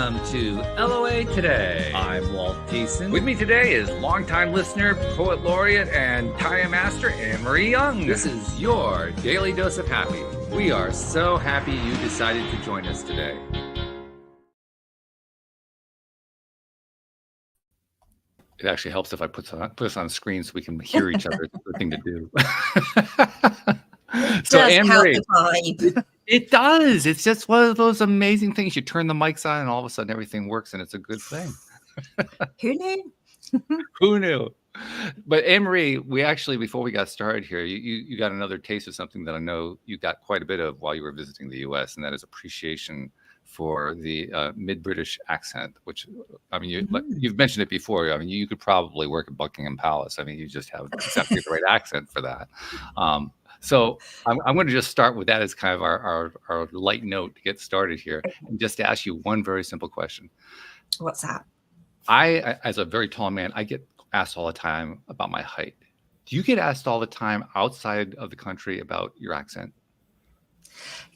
Welcome to LOA Today. I'm Walt Thiessen. With me today is longtime listener, poet laureate, and Taya Master, Anne-Marie Young. This is your Daily Dose of Happy. We are so happy you decided to join us today. It actually helps if I put us on the screen so we can hear each other. It's a good thing to do. So Anne-Marie, it does. It's just one of those amazing things. You turn the mics on and all of a sudden everything works and it's a good thing. Who knew? Who knew? But Anne-Marie, we actually, before we got started here, you got another taste of something that I know you got quite a bit of while you were visiting the U.S., and that is appreciation for the mid-British accent, which, I mean, you've mentioned it before. I mean, you could probably work at Buckingham Palace. I mean, you just have exactly the right accent for that. So I'm going to just start with that as kind of our light note to get started here, and just to ask you one very simple question. What's that? I, as a very tall man, I get asked all the time about my height. Do you get asked all the time outside of the country about your accent?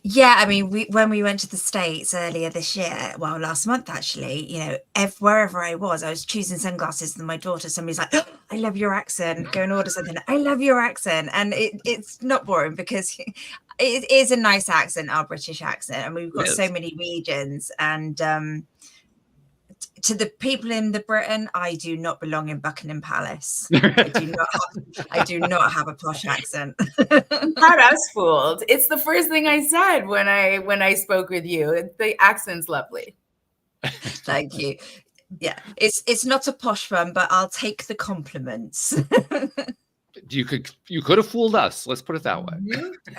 Yeah, I mean, when we went to the States earlier this year, well, last month actually, you know, wherever I was choosing sunglasses with my daughter. Somebody's like, oh, "I love your accent." Go and order something. I love your accent, and it's not boring because it is a nice accent, our British accent, and we've got so many regions. And to the people in the Britain, I do not belong in Buckingham Palace. I do not have a posh accent. Not us fooled. It's the first thing I said when I spoke with you. The accent's lovely. Thank you. Yeah, it's not a posh one, but I'll take the compliments. You could have fooled us. Let's put it that way.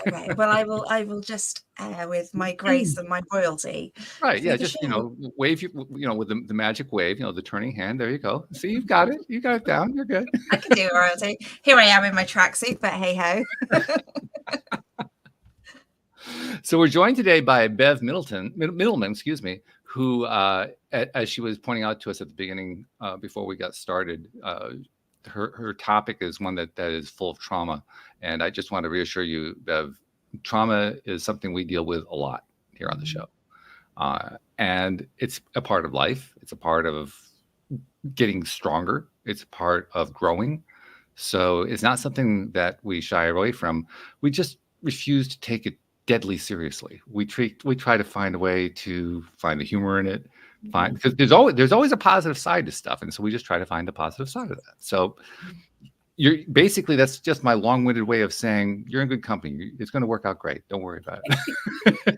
Okay. Well, I will just with my grace and my royalty. Right. Yeah. Just wave with the magic wave. The turning hand. There you go. See, you've got it. You got it down. You're good. I can do royalty. Here I am in my tracksuit, but hey ho. So we're joined today by Bev Mitelman, excuse me, who, as she was pointing out to us at the beginning, before we got started, her topic is one that is full of trauma. And I just want to reassure you, Bev, trauma is something we deal with a lot here on the show. And it's a part of life. It's a part of getting stronger. It's a part of growing. So it's not something that we shy away from. We just refuse to take it deadly seriously. We try to find a way to find the humor in it. Because there's always a positive side to stuff, and so we just try to find the positive side of that. So that's just my long-winded way of saying you're in good company. It's going to work out great. Don't worry about it.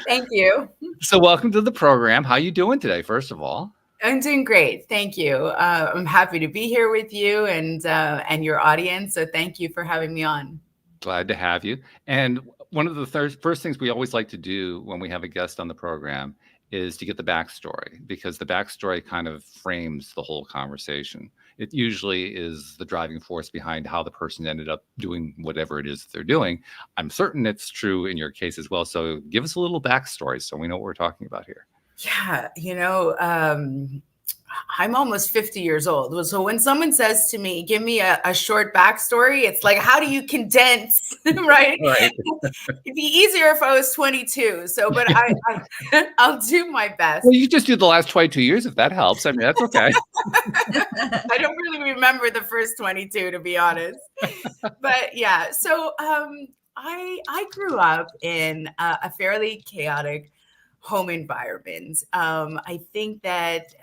Thank you. So welcome to the program. How you doing today, first of all? I'm doing great. Thank you. I'm happy to be here with you and your audience. So thank you for having me on. Glad to have you. And one of the first things we always like to do when we have a guest on the program is to get the backstory, because the backstory kind of frames the whole conversation. It usually is the driving force behind how the person ended up doing whatever it is that they're doing. I'm certain it's true in your case as well. So give us a little backstory so we know what we're talking about here. Yeah, I'm almost 50 years old. So when someone says to me, give me a short backstory, it's like, how do you condense, right? It'd be easier if I was 22. So, but I'll do my best. Well, you just do the last 22 years, if that helps. I mean, that's okay. I don't really remember the first 22, to be honest. But yeah, so I grew up in a fairly chaotic home environment. I think that,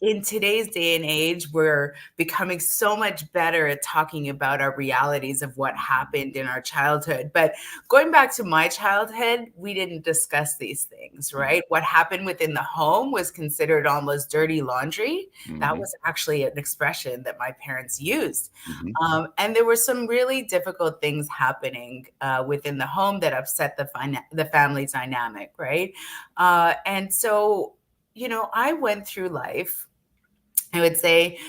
in today's day and age, we're becoming so much better at talking about our realities of what happened in our childhood. But going back to my childhood, we didn't discuss these things, right? What happened within the home was considered almost dirty laundry. Mm-hmm. That was actually an expression that my parents used. Mm-hmm. And there were some really difficult things happening within the home that upset the family dynamic, right? And so, I went through life, I would say,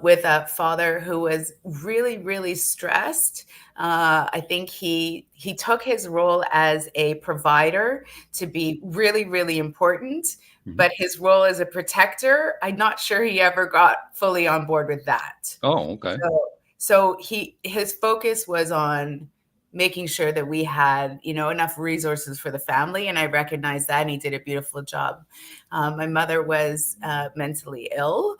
with a father who was really, really stressed. I think he took his role as a provider to be really, really important, mm-hmm. but his role as a protector, I'm not sure he ever got fully on board with that. Oh, okay. So his focus was on making sure that we had, enough resources for the family. And I recognized that, and he did a beautiful job. My mother was mentally ill,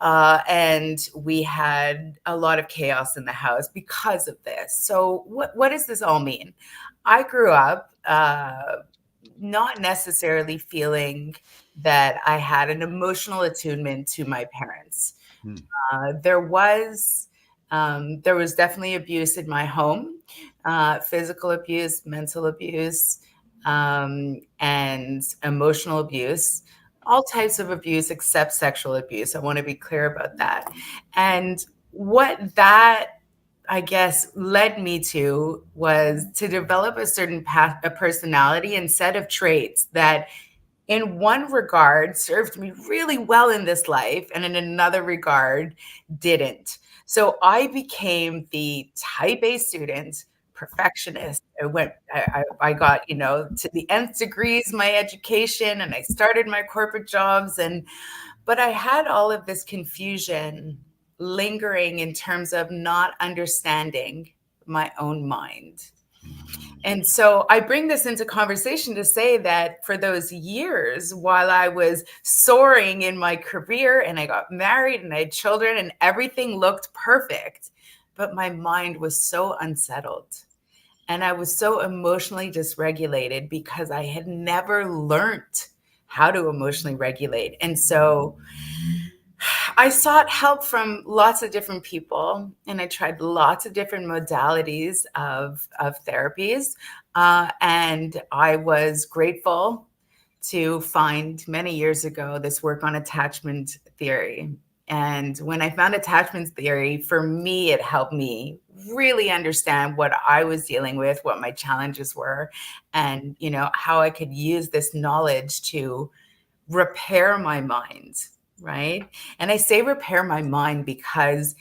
and we had a lot of chaos in the house because of this. So what does this all mean? I grew up not necessarily feeling that I had an emotional attunement to my parents. There was definitely abuse in my home, physical abuse, mental abuse, and emotional abuse, all types of abuse except sexual abuse. I want to be clear about that. And what that, I guess, led me to was to develop a certain a personality and set of traits that in one regard served me really well in this life, and in another regard didn't. So I became the type A student, perfectionist. I got, to the nth degrees my education, and I started my corporate jobs, but I had all of this confusion lingering in terms of not understanding my own mind. And so I bring this into conversation to say that for those years, while I was soaring in my career and I got married and I had children and everything looked perfect, but my mind was so unsettled. And I was so emotionally dysregulated because I had never learned how to emotionally regulate. And so I sought help from lots of different people, and I tried lots of different modalities of therapies. And I was grateful to find many years ago this work on attachment theory. And when I found attachment theory, for me, it helped me really understand what I was dealing with, what my challenges were, and how I could use this knowledge to repair my mind. Right. And I say repair my mind because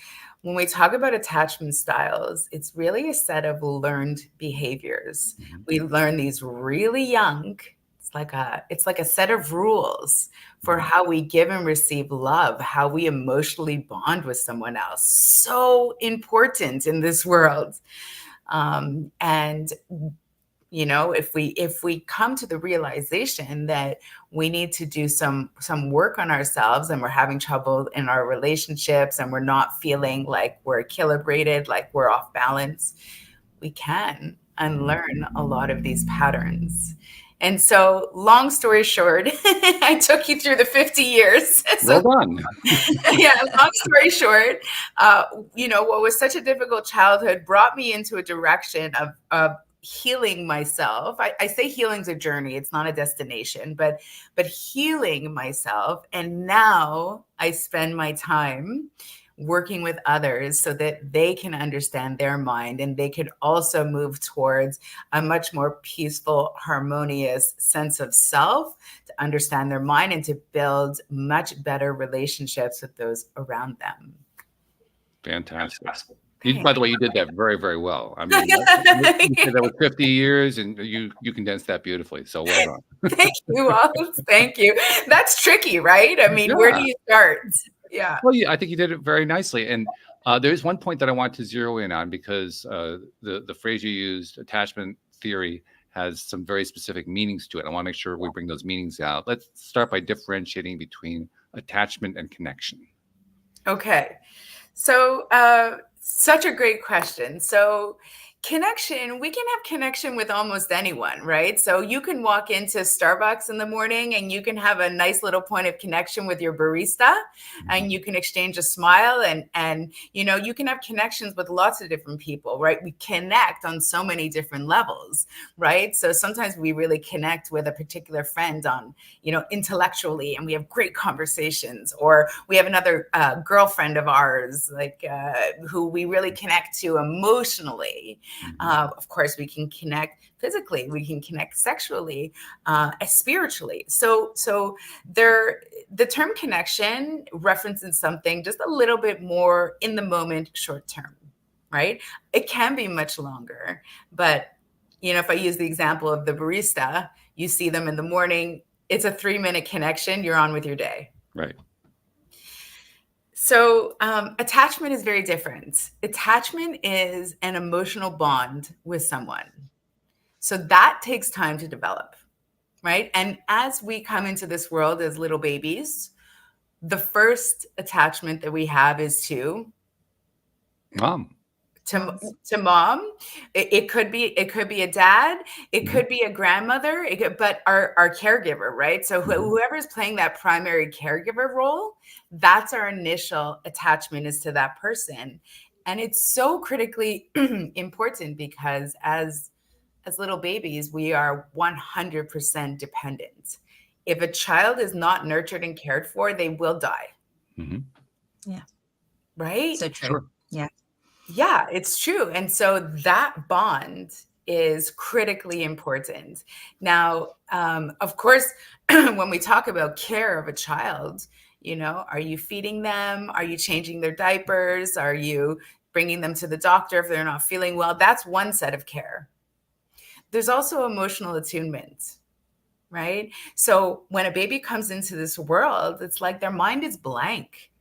when we talk about attachment styles, it's really a set of learned behaviors. We learn these really young. It's like a set of rules for how we give and receive love, how we emotionally bond with someone else. So important in this world. And if we come to the realization that we need to do some work on ourselves, and we're having trouble in our relationships, and we're not feeling like we're equilibrated, like we're off balance, we can unlearn a lot of these patterns. And so, long story short, I took you through the 50 years. Well done. Yeah, long story short, what was such a difficult childhood brought me into a direction of healing myself. I say healing's a journey, it's not a destination, but healing myself. And now I spend my time working with others so that they can understand their mind, and they can also move towards a much more peaceful, harmonious sense of self, to understand their mind and to build much better relationships with those around them. Fantastic. By the way, you did that very, very well. I mean, you said that was 50 years, and you condensed that beautifully. So well done. Thank you, Wallace. Thank you. That's tricky, right? I mean, Where do you start? Yeah. Well, I think you did it very nicely. And there's one point that I want to zero in on, because the phrase you used, attachment theory, has some very specific meanings to it. I want to make sure we bring those meanings out. Let's start by differentiating between attachment and connection. Okay. So, such a great question. So connection, we can have connection with almost anyone, right? So you can walk into Starbucks in the morning and you can have a nice little point of connection with your barista, and you can exchange a smile, and you can have connections with lots of different people, right? We connect on so many different levels, right? So sometimes we really connect with a particular friend on, intellectually, and we have great conversations, or we have another girlfriend of ours, who we really connect to emotionally. Of course, we can connect physically, we can connect sexually, spiritually. So the term connection references something just a little bit more in the moment, short term, right? It can be much longer, but if I use the example of the barista, you see them in the morning, it's a 3-minute connection, you're on with your day. Right. So attachment is very different. Attachment is an emotional bond with someone. So that takes time to develop, right? And as we come into this world as little babies, the first attachment that we have is to Mom. mom. It could be a dad, it could be a grandmother, but our caregiver, right? So whoever's playing that primary caregiver role, that's our initial attachment, is to that person. And it's so critically important because as little babies, we are 100% dependent. If a child is not nurtured and cared for, they will die. Yeah. Right? So true. Sure. Yeah. Yeah, it's true. And so that bond is critically important. Now, of course, when we talk about care of a child, are you feeding them? Are you changing their diapers? Are you bringing them to the doctor if they're not feeling well? That's one set of care. There's also emotional attunement, right? So when a baby comes into this world, it's like their mind is blank.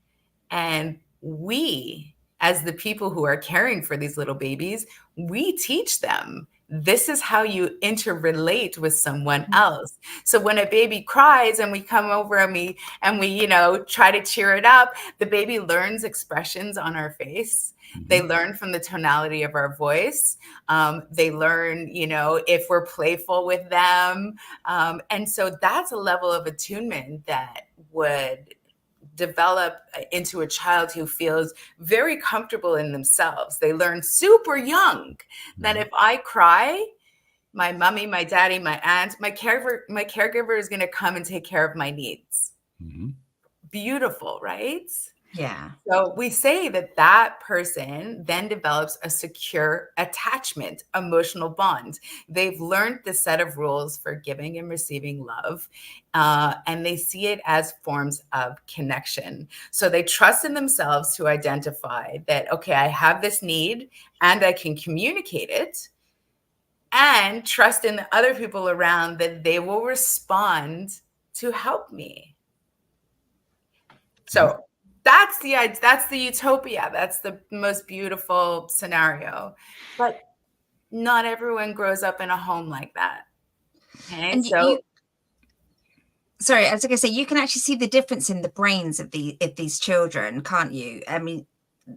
And we, as the people who are caring for these little babies, we teach them, this is how you interrelate with someone else. So when a baby cries and we come over and we try to cheer it up, the baby learns expressions on our face. They learn from the tonality of our voice. They learn, if we're playful with them. And so that's a level of attunement that would develop into a child who feels very comfortable in themselves. They learn super young that if I cry, my mommy, my daddy, my aunt, my caregiver is going to come and take care of my needs. Beautiful, right? Yeah. So we say that person then develops a secure attachment, emotional bond. They've learned the set of rules for giving and receiving love, and they see it as forms of connection. So they trust in themselves to identify that, okay, I have this need and I can communicate it, and trust in the other people around that they will respond to help me. So that's the utopia. That's the most beautiful scenario. But not everyone grows up in a home like that. Okay. And sorry, I was going to say, you can actually see the difference in the brains of these children, can't you? I mean,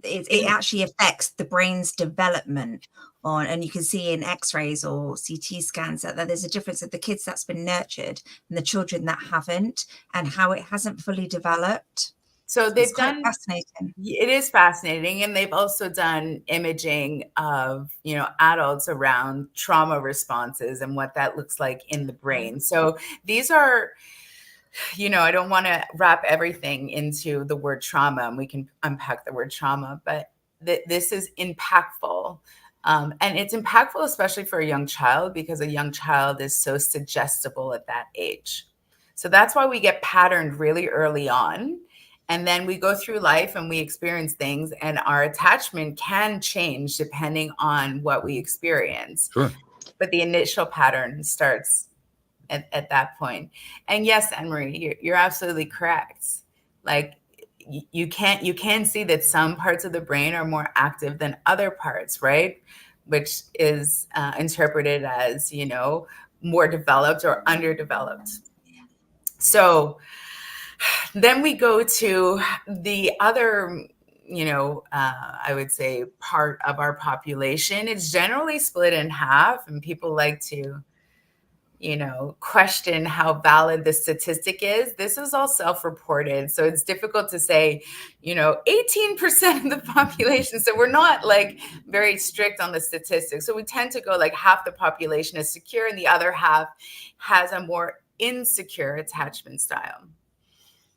it actually affects the brain's development and you can see in x-rays or CT scans that there's a difference of the kids that's been nurtured and the children that haven't, and how it hasn't fully developed. So they've done, fascinating. It is fascinating. And they've also done imaging of, adults around trauma responses and what that looks like in the brain. So these are, I don't want to wrap everything into the word trauma, and we can unpack the word trauma, but this is impactful. And it's impactful, especially for a young child, because a young child is so suggestible at that age. So that's why we get patterned really early on. And then we go through life and we experience things, and our attachment can change depending on what we experience. Sure. But the initial pattern starts at that point. And yes, Anne-Marie, you're absolutely correct. Like you can see that some parts of the brain are more active than other parts, right? Which is interpreted as, more developed or underdeveloped. So then we go to the other, I would say part of our population. It's generally split in half, and people like to, question how valid the statistic is. This is all self-reported, so it's difficult to say, 18% of the population. So we're not like very strict on the statistics. So we tend to go like half the population is secure and the other half has a more insecure attachment style.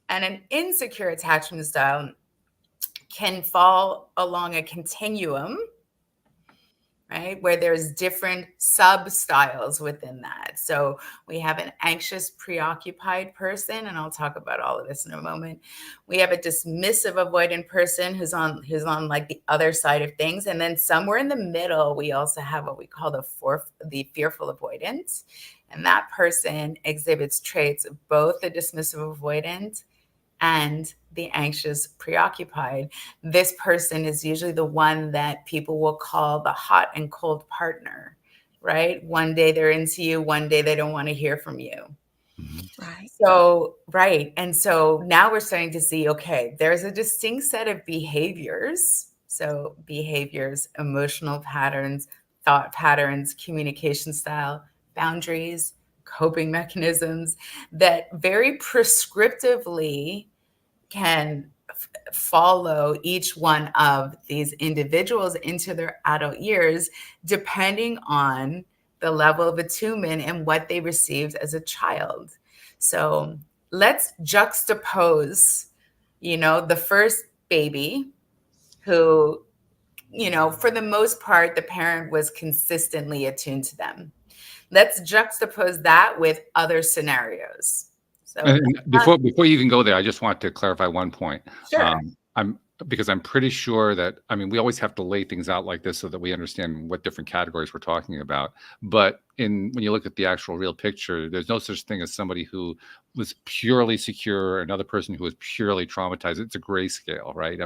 And an insecure attachment style can fall along a continuum, right? Where there's different sub-styles within that. So we have an anxious, preoccupied person, and I'll talk about all of this in a moment. We have a dismissive, avoidant person who's on like the other side of things. And then somewhere in the middle, we also have what we call the fearful avoidant. And that person exhibits traits of both the dismissive avoidant and the anxious preoccupied. This person is usually the one that people will call the hot and cold partner, right? One day they're into you, one day they don't want to hear from you. Right. So, right. And so now we're starting to see, okay, there's a distinct set of behaviors. So behaviors, emotional patterns, thought patterns, communication style, boundaries, coping mechanisms that very prescriptively can follow each one of these individuals into their adult years, depending on the level of attunement and what they received as a child. So let's juxtapose, the first baby who, for the most part, the parent was consistently attuned to them. Let's juxtapose that with other scenarios. So And before you even go there, I just want to clarify one point. Sure. Because I'm pretty sure that, we always have to lay things out like this so that we understand what different categories we're talking about. But when you look at the actual real picture, there's no such thing as somebody who was purely secure, another person who was purely traumatized. It's a gray scale, right?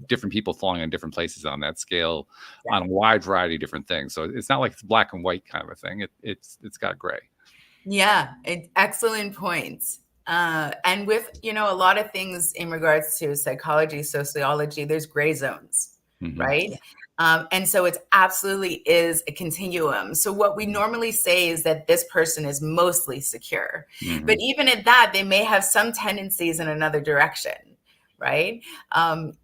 Different people falling on different places on that scale on a wide variety of different things. So it's not like it's black and white kind of a thing. It's got gray. Yeah, excellent points. And with, a lot of things in regards to psychology, sociology, there's gray zones, right? Yeah. And so it absolutely is a continuum. So what we normally say is that this person is mostly secure. But even at that, they may have some tendencies in another direction, right?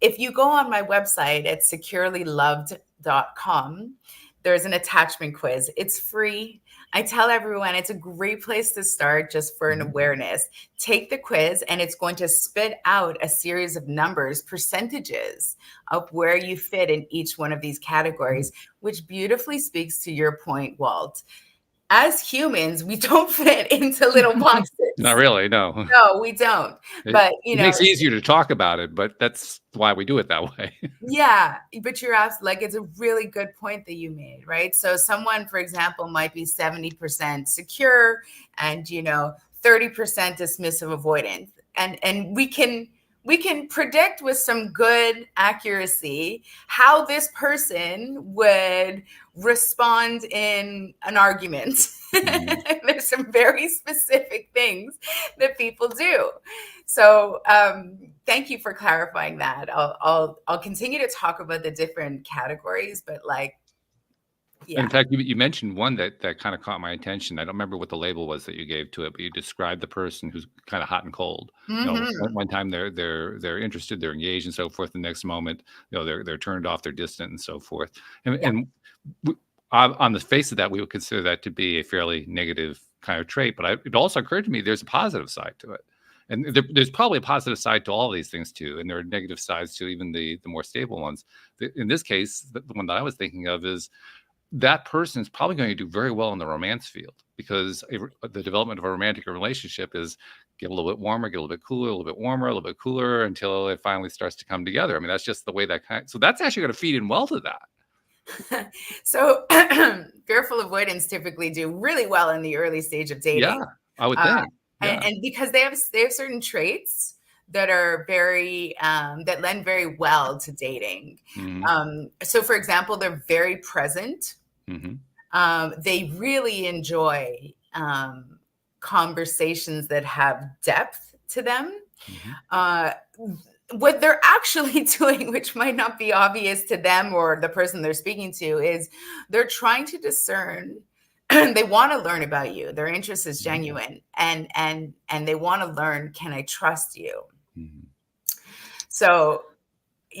If you go on my website at securelyloved.com, there's an attachment quiz. It's free. I tell everyone it's a great place to start just for an awareness. Take the quiz and it's going to spit out a series of numbers, percentages of where you fit in each one of these categories, which beautifully speaks to your point, Walt. As humans, we don't fit into little boxes. Not really, no. No, we don't. But it makes it easier to talk about it, but that's why we do it that way. Yeah, but you're absolutely, it's a really good point that you made, right? So someone, for example, might be 70% secure and 30% dismissive avoidant. And we can predict with some good accuracy how this person would respond in an argument. There's some very specific things that people do. So thank you for clarifying that. I'll continue to talk about the different categories, but yeah. In fact, you mentioned one that kind of caught my attention. I don't remember what the label was that you gave to it, but you described the person who's kind of hot and cold. One time they're interested, they're engaged, and so forth. The next moment, they're turned off, they're distant, and so forth. And on the face of that, we would consider that to be a fairly negative kind of trait. But it also occurred to me there's a positive side to it. And there's probably a positive side to all of these things too. And there are negative sides to even the more stable ones. In this case, the one that I was thinking of is that person is probably going to do very well in the romance field, because the development of a romantic relationship is get a little bit warmer, get a little bit cooler, a little bit warmer, a little bit cooler until it finally starts to come together. That's just the way so that's actually going to feed in well to that. So fearful avoidants typically do really well in the early stage of dating. Yeah, I would think. And because they have certain traits that are very that lend very well to dating. So for example, they're very present. They really enjoy conversations that have depth to them. What they're actually doing, which might not be obvious to them or the person they're speaking to, is they're trying to discern. They want to learn about you. Their interest is genuine, and they want to learn, can I trust you? So,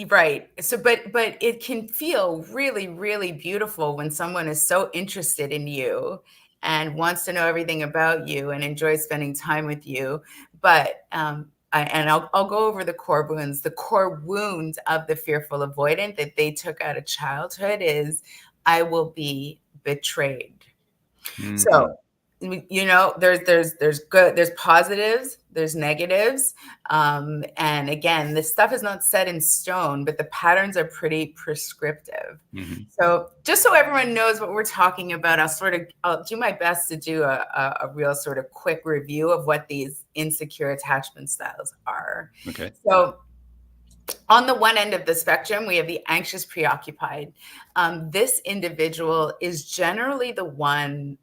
right. So, but it can feel really, really beautiful when someone is so interested in you and wants to know everything about you and enjoys spending time with you. But I'll go over the core wounds. The core wound of the fearful avoidant that they took out of childhood is, I will be betrayed. So you know, there's good, there's positives, there's negatives. And again, this stuff is not set in stone, but the patterns are pretty prescriptive. Mm-hmm. So just so everyone knows what we're talking about, I'll do my best to do a real sort of quick review of what these insecure attachment styles are. Okay. So on the one end of the spectrum, we have the anxious preoccupied. This individual is generally the one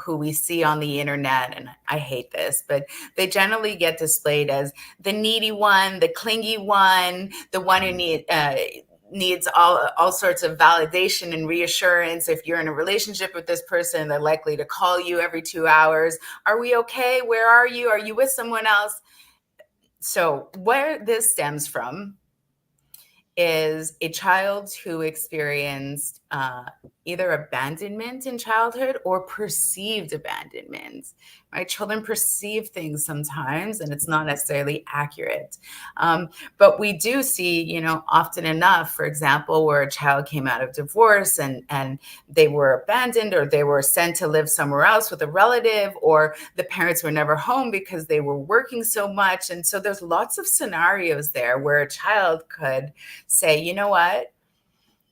who we see on the internet, and I hate this, but they generally get displayed as the needy one, the clingy one, the one who needs all sorts of validation and reassurance. If you're in a relationship with this person, they're likely to call you every 2 hours. Are we okay? Where are you? Are you with someone else? So where this stems from is a child who experienced either abandonment in childhood or perceived abandonment, right? Children perceive things sometimes, and it's not necessarily accurate. But we do see, you know, often enough, for example, where a child came out of divorce and they were abandoned, or they were sent to live somewhere else with a relative, or the parents were never home because they were working so much. And so there's lots of scenarios there where a child could say, you know what?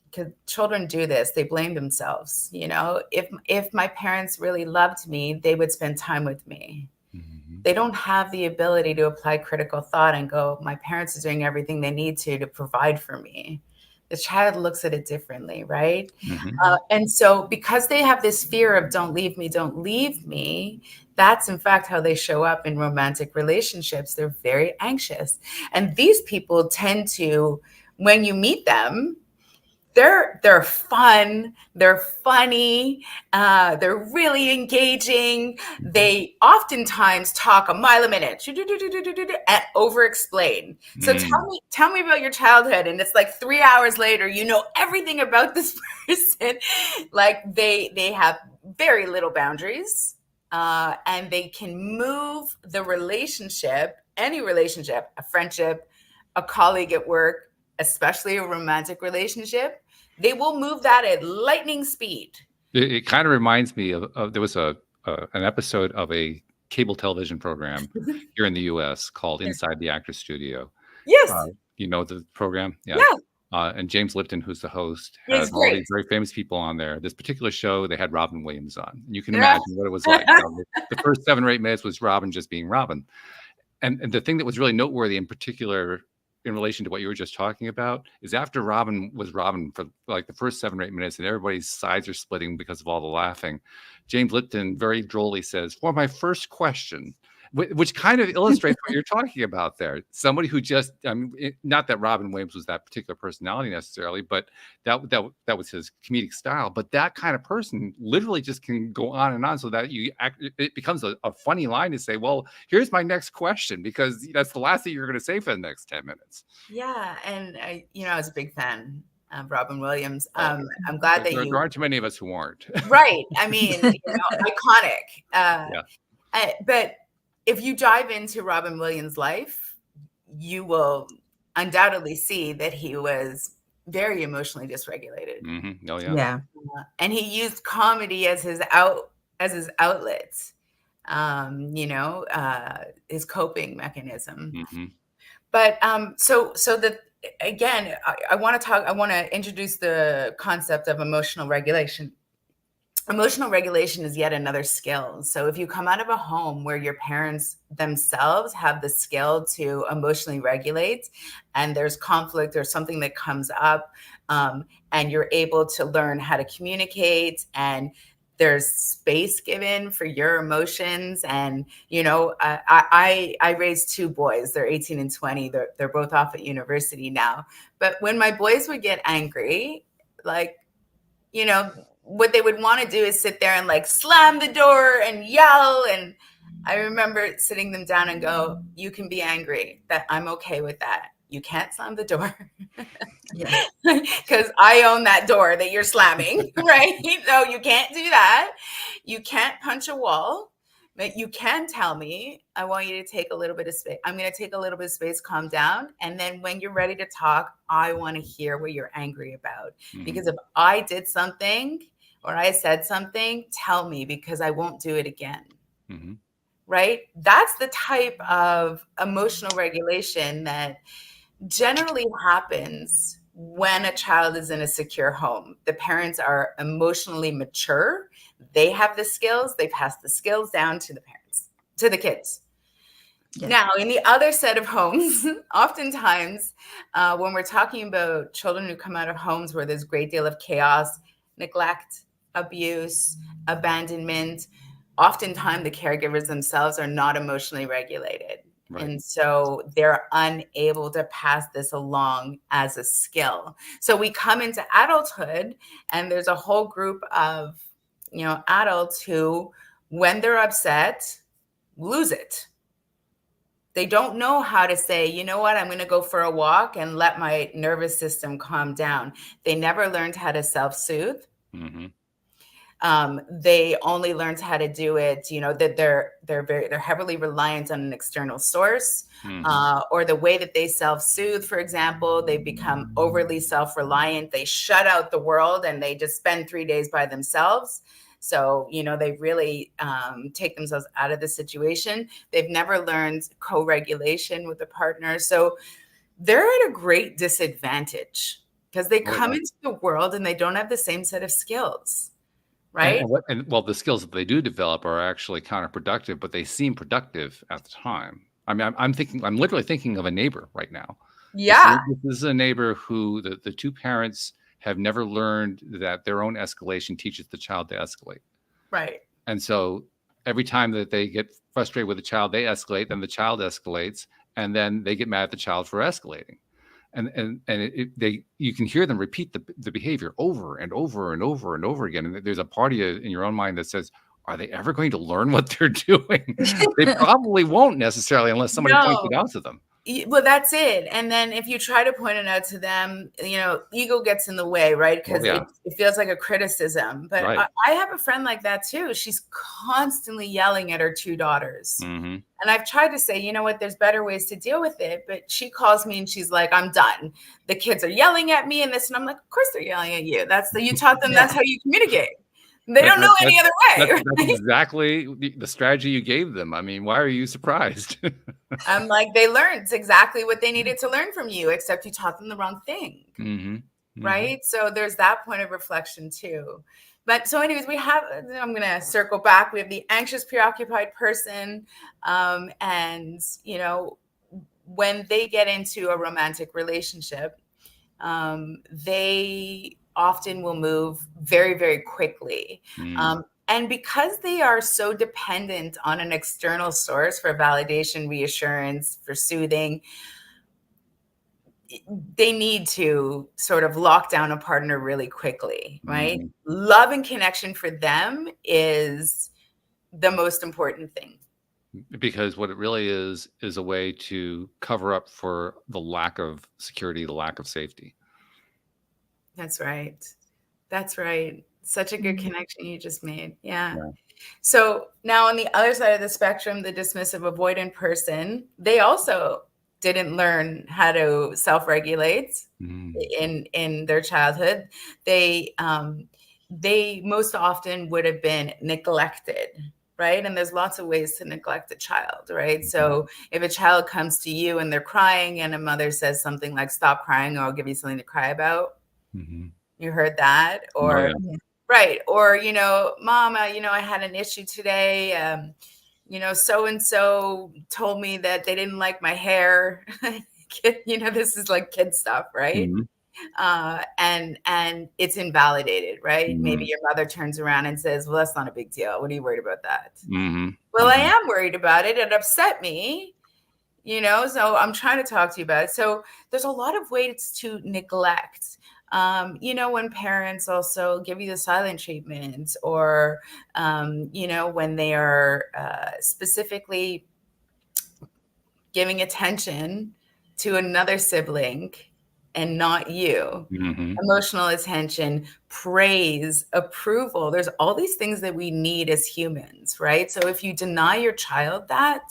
Because children do this, they blame themselves. You know, if my parents really loved me, they would spend time with me. Mm-hmm. They don't have the ability to apply critical thought and go, my parents are doing everything they need to provide for me. The child looks at it differently, right? Mm-hmm. And so because they have this fear of don't leave me, that's in fact how they show up in romantic relationships. They're very anxious. And these people tend to, when you meet them, they're fun, they're funny, they're really engaging. They oftentimes talk a mile a minute and over-explain. So tell me about your childhood, and it's like 3 hours later, you know everything about this person. Like they have very little boundaries, and they can move the relationship, any relationship, a friendship, a colleague at work, especially a romantic relationship. They will move that at lightning speed. It kind of reminds me of there was an episode of a cable television program here in the U.S. called Inside the Actors Studio. Yes. You know the program? Yeah. And James Lipton, who's the host, has all these very famous people on there. This particular show, they had Robin Williams on. You can imagine what it was like. The first 7 or 8 minutes was Robin just being Robin. And the thing that was really noteworthy in particular in relation to what you were just talking about is after Robin was Robin for like the first 7 or 8 minutes and everybody's sides are splitting because of all the laughing, James Lipton very drolly says, for my first question, which kind of illustrates what you're talking about there. Somebody who just, I mean, not that Robin Williams was that particular personality necessarily, but that was his comedic style. But that kind of person literally just can go on and on, so that it becomes a funny line to say, well, here's my next question, because that's the last thing you're going to say for the next 10 minutes. Yeah, and I was a big fan of Robin Williams. I'm glad that there aren't too many of us who aren't. Right. I mean, iconic. But if you dive into Robin Williams' life, you will undoubtedly see that he was very emotionally dysregulated. Mm-hmm. Oh yeah. Yeah. And he used comedy as his outlet. His coping mechanism. Mm-hmm. But so that again, I want to introduce the concept of emotional regulation. Emotional regulation is yet another skill. So if you come out of a home where your parents themselves have the skill to emotionally regulate, and there's conflict or something that comes up, and you're able to learn how to communicate, and there's space given for your emotions. And, I raised 2 boys. They're 18 and 20. They're both off at university now. But when my boys would get angry, what they would want to do is sit there and like slam the door and yell. And I remember sitting them down and go, you can be angry, that I'm okay with that. You can't slam the door. Yeah. Because I own that door that you're slamming, right? So you can't do that. You can't punch a wall. But you can tell me, I want you to take a little bit of space. I'm going to take a little bit of space, calm down. And then when you're ready to talk, I want to hear what you're angry about. Mm-hmm. Because if I did something, or I said something, tell me because I won't do it again. Mm-hmm. Right? That's the type of emotional regulation that generally happens when a child is in a secure home. The parents are emotionally mature. They have the skills. They pass the skills down to the parents, to the kids. Yeah. Now, in the other set of homes, oftentimes when we're talking about children who come out of homes where there's a great deal of chaos, neglect, abuse, abandonment, oftentimes the caregivers themselves are not emotionally regulated. Right. And so they're unable to pass this along as a skill. So we come into adulthood and there's a whole group of, adults who, when they're upset, lose it. They don't know how to say, you know what, I'm going to go for a walk and let my nervous system calm down. They never learned how to self-soothe. Mm-hmm. They only learned how to do it, that they're heavily reliant on an external source, or the way that they self-soothe, for example, they become overly self-reliant. They shut out the world and they just spend 3 days by themselves. So, they really take themselves out of the situation. They've never learned co-regulation with a partner. So they're at a great disadvantage because they come into the world and they don't have the same set of skills. Right. And the skills that they do develop are actually counterproductive, but they seem productive at the time. I mean, I'm literally thinking of a neighbor right now. Yeah. This is a neighbor who the two parents have never learned that their own escalation teaches the child to escalate. Right. And so every time that they get frustrated with the child, they escalate, then the child escalates, and then they get mad at the child for escalating. And you can hear them repeat the behavior over and over and over and over again. And there's a part of you in your own mind that says, are they ever going to learn what they're doing? They probably won't necessarily unless somebody points it out to them. Well, that's it. And then if you try to point it out to them, ego gets in the way, right? Because it feels like a criticism. But right. I have a friend like that too. She's constantly yelling at her two daughters. Mm-hmm. And I've tried to say, you know what, there's better ways to deal with it. But she calls me and she's like, I'm done. The kids are yelling at me and this. And I'm like, of course they're yelling at you. You taught them that's how you communicate. They don't know any other way. That's exactly the strategy you gave them. I mean, why are you surprised? I'm like, they learned exactly what they needed to learn from you, except you taught them the wrong thing. Mm-hmm. Mm-hmm. Right. So there's that point of reflection too. But so anyways, I'm going to circle back. We have the anxious, preoccupied person. And, when they get into a romantic relationship, they often will move very, very quickly. And because they are so dependent on an external source for validation, reassurance, for soothing, they need to sort of lock down a partner really quickly, right? Mm-hmm. Love and connection for them is the most important thing. Because what it really is a way to cover up for the lack of security, the lack of safety. That's right. That's right. Such a good connection you just made. Yeah. So now on the other side of the spectrum, the dismissive avoidant person, they also didn't learn how to self-regulate in their childhood. They most often would have been neglected, right? And there's lots of ways to neglect a child, right? So if a child comes to you and they're crying and a mother says something like, stop crying or I'll give you something to cry about. Mm-hmm. You heard that? Or, right. Or, Mama, I had an issue today. So-and-so told me that they didn't like my hair. This is like kid stuff, right? Mm-hmm. And it's invalidated, right? Mm-hmm. Maybe your mother turns around and says, well, that's not a big deal. What are you worried about that? Mm-hmm. Well, I am worried about it. It upset me, so I'm trying to talk to you about it. So there's a lot of ways to neglect. When parents also give you the silent treatment or, when they are specifically giving attention to another sibling and not you, emotional attention, praise, approval. There's all these things that we need as humans, right? So if you deny your child that,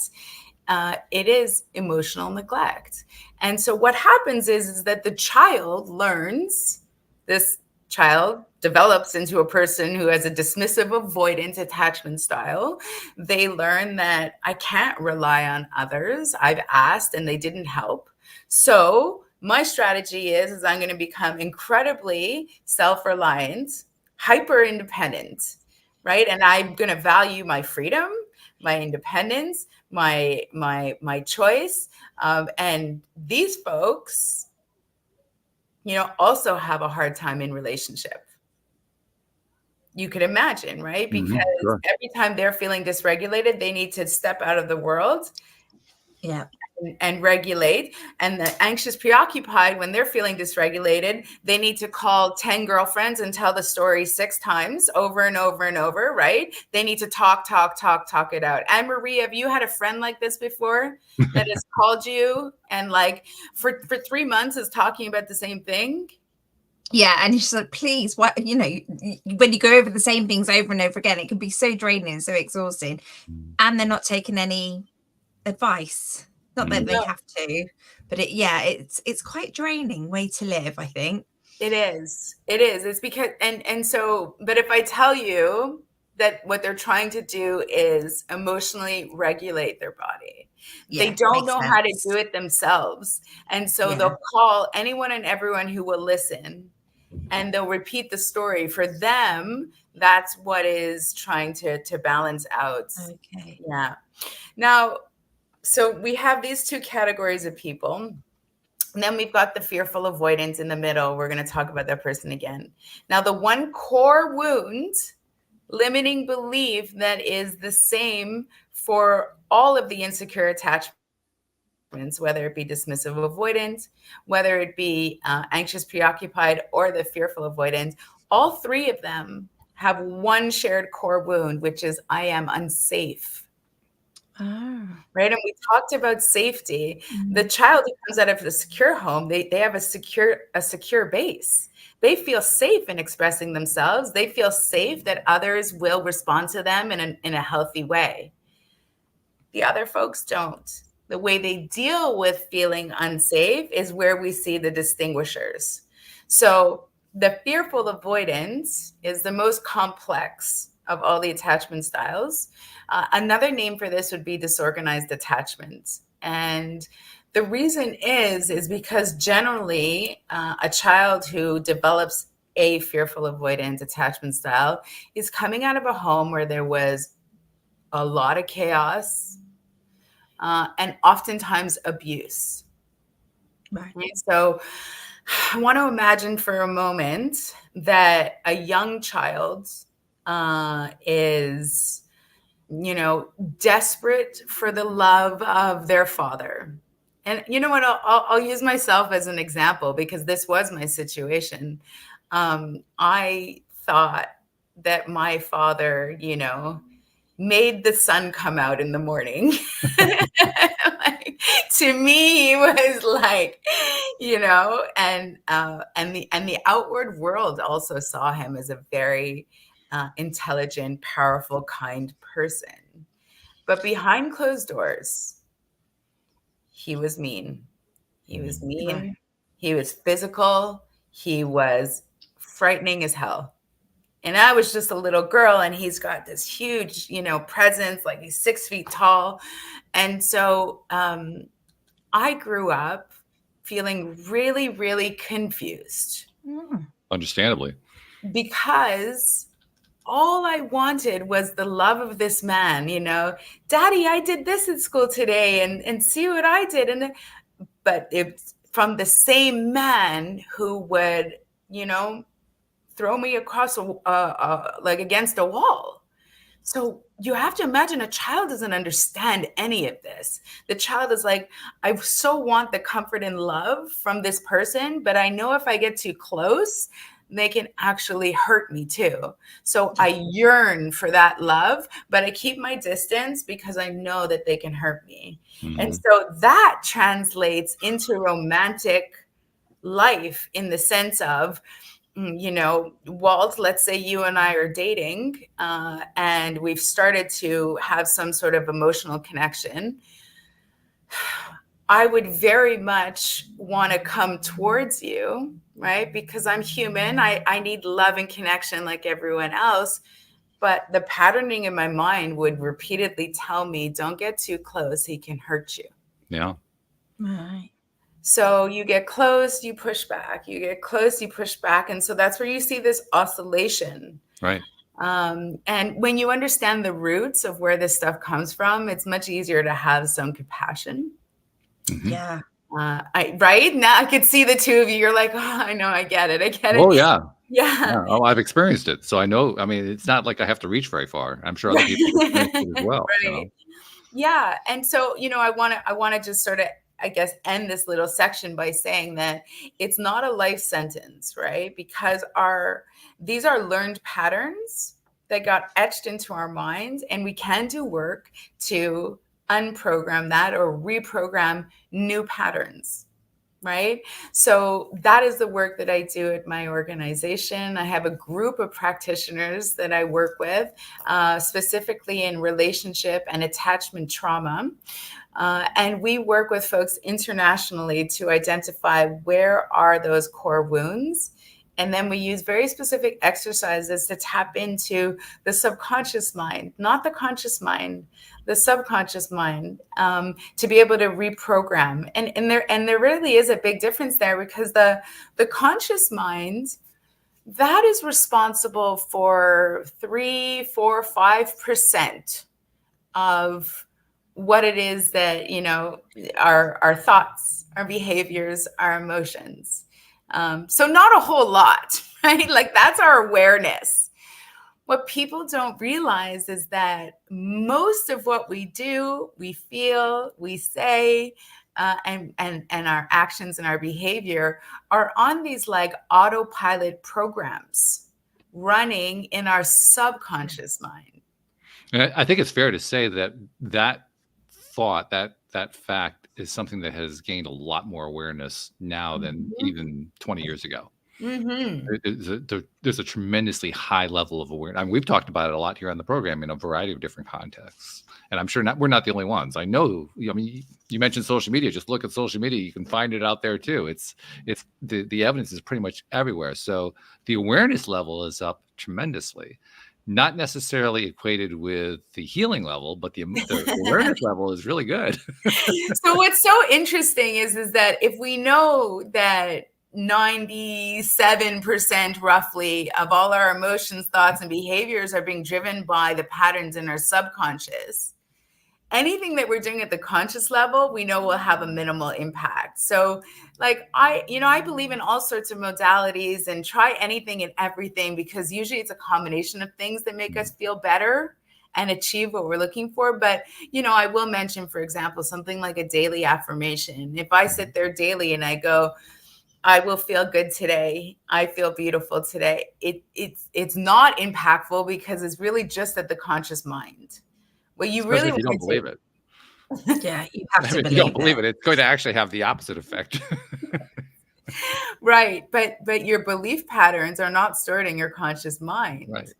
it is emotional neglect. And so what happens is that the child learns, this child develops into a person who has a dismissive avoidant attachment style, they learn that I can't rely on others. I've asked and they didn't help. So my strategy is I'm going to become incredibly self-reliant, hyper independent, right? And I'm going to value my freedom, my independence, my choice. And these folks, also have a hard time in relationship. You could imagine, right? Because Sure. every time they're feeling dysregulated, they need to step out of the world and regulate. And the anxious preoccupied, when they're feeling dysregulated, they need to call 10 girlfriends and tell the story 6 times over and over and over, right? They need to talk it out. Anne Marie, have you had a friend like this before that has called you and like for 3 months is talking about the same thing? Yeah, and she's like, please, what, when you go over the same things over and over again, it can be so draining, so exhausting, and they're not taking any advice. Not that they have to, but it's quite draining way to live, I think. It is. It's because, and so, but if I tell you that what they're trying to do is emotionally regulate their body, they don't know how to do it themselves. And so they'll call anyone and everyone who will listen, and they'll repeat the story. For them, that's what is trying to balance out. Okay. Yeah. Now, so we have these 2 categories of people. And then we've got the fearful avoidance in the middle. We're going to talk about that person again. Now, the one core wound, limiting belief that is the same for all of the insecure attachments, whether it be dismissive avoidant, whether it be anxious preoccupied, or the fearful avoidant, all 3 of them have one shared core wound, which is I am unsafe. Right. And we talked about safety. The child who comes out of a secure home, they have a secure base. They feel safe in expressing themselves. They feel safe that others will respond to them in a healthy way. The other folks don't. The way they deal with feeling unsafe is where we see the distinguishers. So the fearful avoidance is the most complex of all the attachment styles. Another name for this would be disorganized attachment. And the reason is because generally a child who develops a fearful avoidant attachment style is coming out of a home where there was a lot of chaos and oftentimes abuse. Right. So I want to imagine for a moment that a young child is, desperate for the love of their father. And you know what? I'll use myself as an example because this was my situation. I thought that my father, made the sun come out in the morning. To me, he was like, and the outward world also saw him as a very intelligent, powerful, kind person. But behind closed doors, he was mean. He was mean. He was physical. He was frightening as hell. And I was just a little girl, and he's got this huge, presence, like he's 6 feet tall. And so I grew up feeling really, really confused. Understandably. Because all I wanted was the love of this man, Daddy, I did this at school today and see what I did. But it's from the same man who would, throw me across like against a wall. So you have to imagine a child doesn't understand any of this. The child is like, I so want the comfort and love from this person, but I know if I get too close, they can actually hurt me too. So I yearn for that love, but I keep my distance because I know that they can hurt me. And so that translates into romantic life in the sense of, Walt, let's say you and I are dating and we've started to have some sort of emotional connection. I would very much want to come towards you right? Because I'm human. I need love and connection like everyone else. But the patterning in my mind would repeatedly tell me, don't get too close. He can hurt you. Yeah. Right. So you get close, you push back. You get close, you push back. And so that's where you see this oscillation. Right. And when you understand the roots of where this stuff comes from, it's much easier to have some compassion. Mhm. Yeah. Right now I could see the two of you. You're like, oh, I know, I get it. Oh yeah. Yeah. Yeah. Oh, I've experienced it. So I know, I mean, it's not like I have to reach very far. I'm sure other people have experienced it as well. You know? Right. Yeah. And so, I want to just sort of, I guess, end this little section by saying that it's not a life sentence, right? Because these are learned patterns that got etched into our minds, and we can do work to unprogram that or reprogram new patterns, right? So that is the work that I do at my organization. I have a group of practitioners that I work with, specifically in relationship and attachment trauma. And we work with folks internationally to identify where are those core wounds. And then we use very specific exercises to tap into the subconscious mind, not the conscious mind, the subconscious mind, to be able to reprogram. And there really is a big difference there, because the conscious mind, that is responsible for 3, 4, 5% of what it is that, our thoughts, our behaviors, our emotions. So not a whole lot, right? Like, that's our awareness. What people don't realize is that most of what we do, we feel, we say, and our actions and our behavior are on these like autopilot programs running in our subconscious mind. And I think it's fair to say that thought, that fact is something that has gained a lot more awareness now than even 20 years ago. Mm-hmm. There's a tremendously high level of awareness. I mean, we've talked about it a lot here on the program in a variety of different contexts, and I'm sure we're not the only ones. I know. I mean, you mentioned social media. Just look at social media; you can find it out there too. It's the evidence is pretty much everywhere. So the awareness level is up tremendously. Not necessarily equated with the healing level, but the awareness level is really good. So what's so interesting is that if we know that 97% roughly of all our emotions, thoughts, and behaviors are being driven by the patterns in our subconscious, anything that we're doing at the conscious level, we know will have a minimal impact. So like I believe in all sorts of modalities and try anything and everything, because usually it's a combination of things that make us feel better and achieve what we're looking for. But, I will mention, for example, something like a daily affirmation. If I sit there daily and I go, I will feel good today, I feel beautiful today, it's not impactful, because it's really just at the conscious mind. Well, you Especially really if you don't believe it. Yeah, you have to If you don't believe it, it's going to actually have the opposite effect. Right. But your belief patterns are not stored in your conscious mind.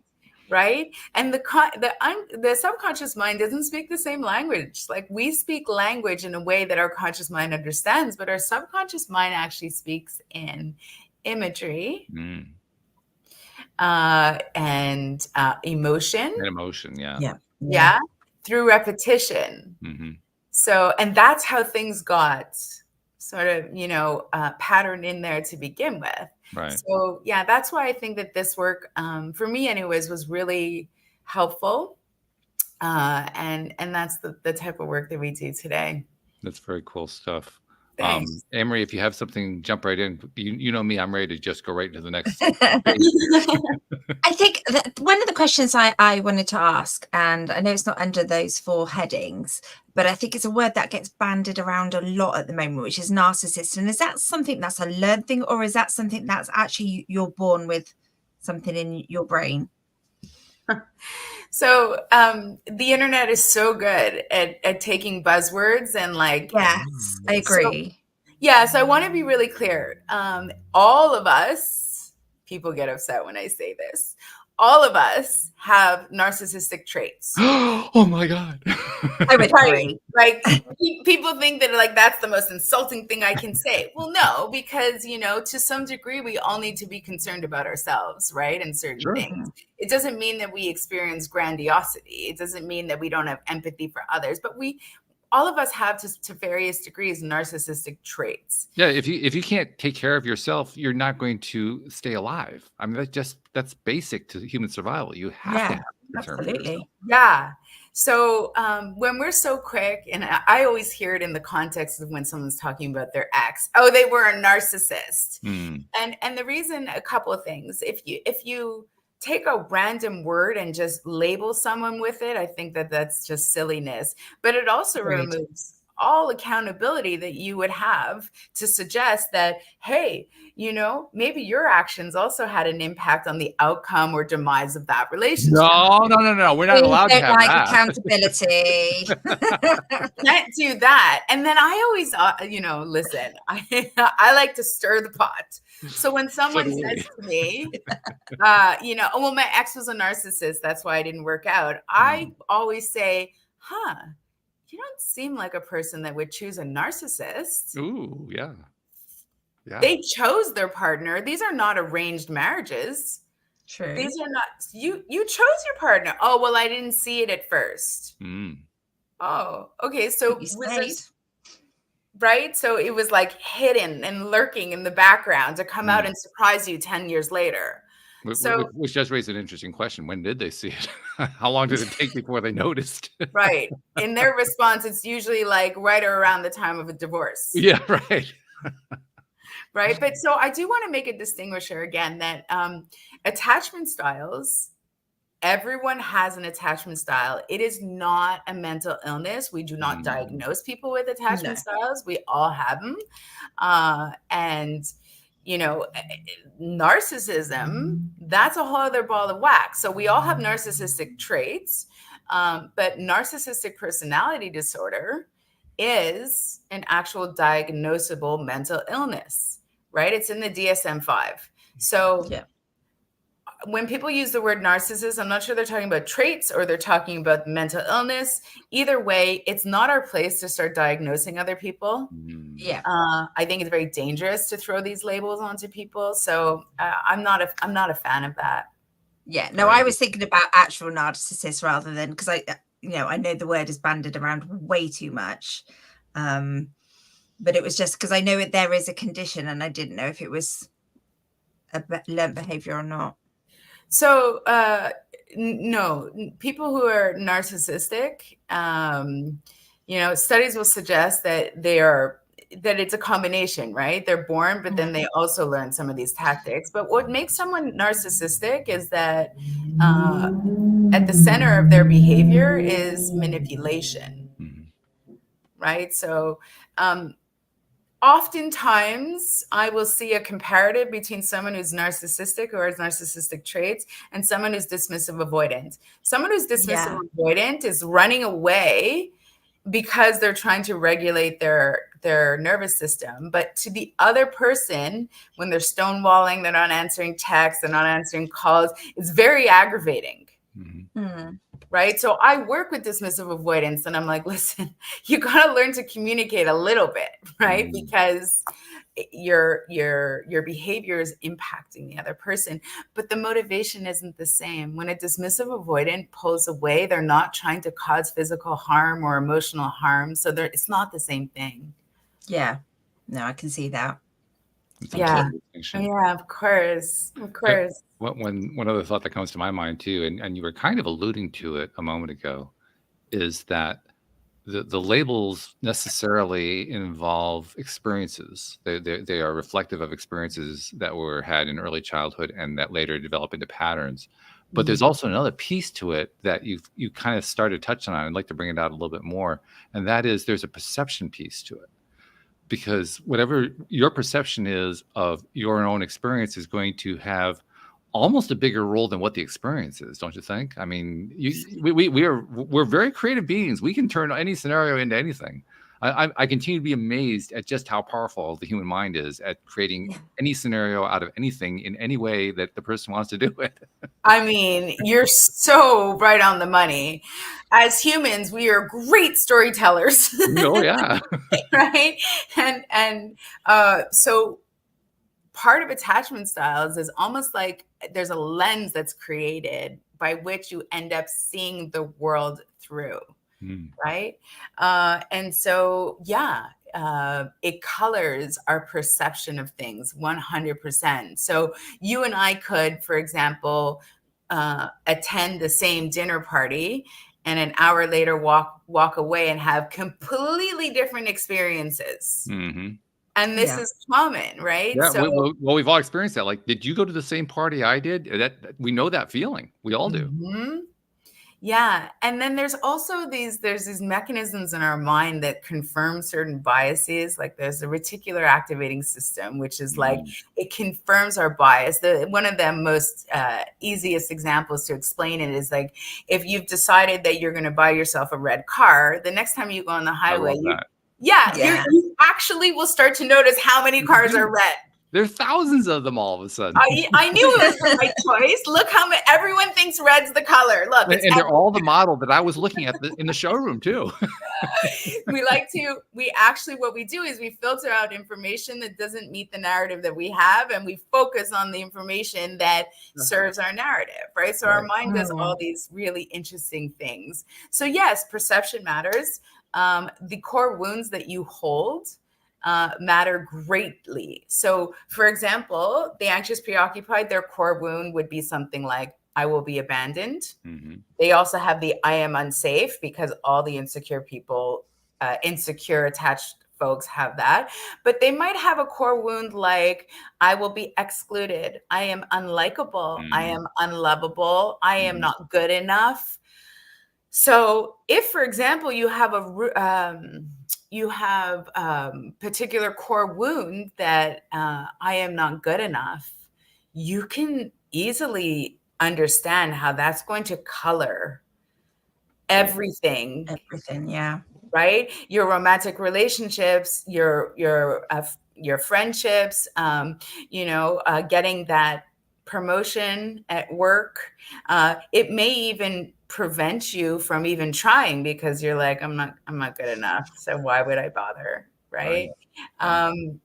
Right. And the subconscious mind doesn't speak the same language. Like, we speak language in a way that our conscious mind understands, but our subconscious mind actually speaks in imagery and emotion. And emotion, yeah. Yeah. Through repetition. Mm-hmm. So, and that's how things got sort of, patterned in there to begin with. Right. So, yeah, that's why I think that this work, for me anyways, was really helpful. And that's the type of work that we do today. That's very cool stuff. Thanks. Amory, if you have something, jump right in. You know me, I'm ready to just go right into the next. I think that one of the questions I wanted to ask, and I know it's not under those 4 headings, but I think it's a word that gets bandied around a lot at the moment, which is narcissist. And is that something that's a learned thing, or is that something that's actually you're born with something in your brain? So the internet is so good at taking buzzwords and like. Yes, I agree. So I want to be really clear. All of us, people get upset when I say this, all of us have narcissistic traits. Oh my God. I would Right. agree. Like people think that like that's the most insulting thing I can say. Well, no, because you know, to some degree, we all need to be concerned about ourselves, right? And certain Sure. things. It doesn't mean that we experience grandiosity. It doesn't mean that we don't have empathy for others, but all of us have to various degrees narcissistic traits. Yeah, if you can't take care of yourself, you're not going to stay alive. I mean, that's basic to human survival. You have to Yeah, have concern for absolutely. yourself. Yeah. So when we're so quick, and I always hear it in the context of when someone's talking about their ex, oh, they were a narcissist. And the reason, a couple of things. If you take a random word and just label someone with it, I think that that's just silliness. But it also removes all accountability that you would have to suggest that, hey, you know, maybe your actions also had an impact on the outcome or demise of that relationship. No. We're not allowed to have that. Accountability. Can't do that. And then I always, you know, listen, I like to stir the pot. So when someone says to me, you know, oh, well, my ex was a narcissist, that's why I didn't work out. I always say, you don't seem like a person that would choose a narcissist. Ooh, yeah. They chose their partner. These are not arranged marriages. True. These are not, you chose your partner. Oh, well, I didn't see it at first. Oh, okay. So right? So it was like hidden and lurking in the background to come out and surprise you 10 years later. Which just raised an interesting question. When did they see it? How long did it take before they noticed? Right. In their response, it's usually like right around the time of a divorce. Yeah, right. Right. But so I do want to make a distinguisher again that attachment styles, everyone has an attachment style. It is not a mental illness. We do not diagnose people with attachment styles. We all have them. And you know, narcissism, that's a whole other ball of wax. So we all have narcissistic traits, but narcissistic personality disorder is an actual diagnosable mental illness, right? It's in the DSM-5. So when people use the word narcissist, I'm not sure they're talking about traits or they're talking about mental illness. Either way, it's not our place to start diagnosing other people. Yeah. I think it's very dangerous to throw these labels onto people. So I'm not a fan of that. Yeah. No, I was thinking about actual narcissists rather than, because I know the word is bandied around way too much. But it was just because I know there is a condition and I didn't know if it was a learned behavior or not. So, no, people who are narcissistic, you know, studies will suggest that that it's a combination, right? They're born, but then they also learn some of these tactics. But what makes someone narcissistic is that at the center of their behavior is manipulation, right? So, oftentimes, I will see a comparative between someone who's narcissistic or has narcissistic traits and someone who's dismissive avoidant. Someone who's dismissive avoidant is running away because they're trying to regulate their nervous system. But to the other person, when they're stonewalling, they're not answering texts, they're not answering calls, it's very aggravating. Right. So I work with dismissive avoidance and I'm like, listen, you got to learn to communicate a little bit, right? Because your behavior is impacting the other person, but the motivation isn't the same. When a dismissive avoidant pulls away, they're not trying to cause physical harm or emotional harm. So it's not the same thing. Yeah. No, I can see that. Yeah, of course. One other thought that comes to my mind too, and you were kind of alluding to it a moment ago, is that the labels necessarily involve experiences. They are reflective of experiences that were had in early childhood and that later develop into patterns. But there's also another piece to it that you kind of started touching on. I'd like to bring it out a little bit more, and that is there's a perception piece to it. Because whatever your perception is of your own experience is going to have almost a bigger role than what the experience is, don't you think? I mean, we're very creative beings. We can turn any scenario into anything. I continue to be amazed at just how powerful the human mind is at creating any scenario out of anything in any way that the person wants to do it. I mean, you're so right on the money. As humans, we are great storytellers. Oh yeah. Right? And so part of attachment styles is almost like there's a lens that's created by which you end up seeing the world through. Right? And so, it colors our perception of things 100%. So you and I could, for example, attend the same dinner party and an hour later walk away and have completely different experiences. And this is common, right? Yeah, well, we've all experienced that. Like, did you go to the same party I did? That we know that feeling. We all do. Yeah. And then there's also these mechanisms in our mind that confirm certain biases. Like there's a reticular activating system, which is like, it confirms our bias. One of the most easiest examples to explain it is like, if you've decided that you're going to buy yourself a red car, the next time you go on the highway, you actually will start to notice how many cars are red. There's thousands of them all of a sudden. I knew it was the right choice. Look how many, everyone thinks red's the color. Look, and they're all the model that I was looking at in the showroom too. What we do is we filter out information that doesn't meet the narrative that we have, and we focus on the information that serves our narrative, right? So our mind does all these really interesting things. So yes, perception matters. The core wounds that you hold matter greatly. So, for example, the anxious preoccupied, their core wound would be something like, I will be abandoned. They also have the I am unsafe, because all the insecure people, insecure attached folks have that. But they might have a core wound like, I will be excluded. I am unlikable. I am unlovable. I am not good enough. So if, for example, you have particular core wound that I am not good enough, you can easily understand how that's going to color everything. Right? Your romantic relationships, your friendships, getting that promotion at work. It may even prevent you from even trying, because you're like, I'm not good enough, so why would I bother, right?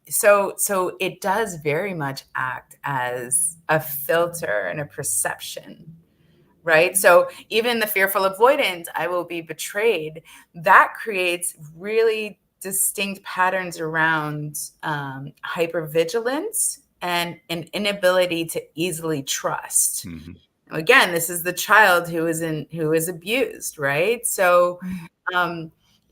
So it does very much act as a filter and a perception, right? So even the fearful avoidant, I will be betrayed, that creates really distinct patterns around hypervigilance and an inability to easily trust. Again, this is the child who is abused, right? So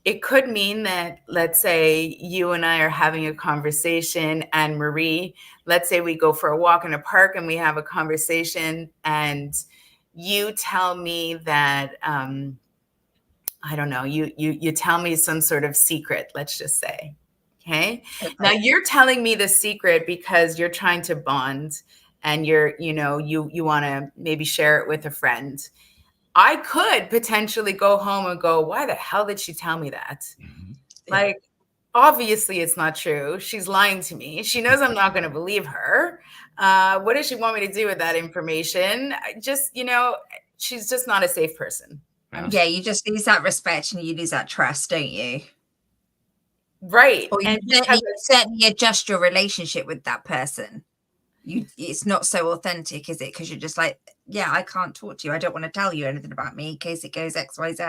it could mean that, let's say you and I are having a conversation, and Marie, let's say we go for a walk in a park and we have a conversation, and you tell me that, I don't know, you tell me some sort of secret, let's just say. Okay. Now you're telling me the secret because you're trying to bond, and you want to maybe share it with a friend. I could potentially go home and go, why the hell did she tell me that? Like, obviously it's not true. She's lying to me. She knows I'm not going to believe her. What does she want me to do with that information? She's just not a safe person. You just lose that respect and you lose that trust, don't you? Right. Or you certainly adjust your relationship with that person. It's not so authentic, is it? Because you're just like, I can't talk to you. I don't want to tell you anything about me in case it goes X, Y, Z.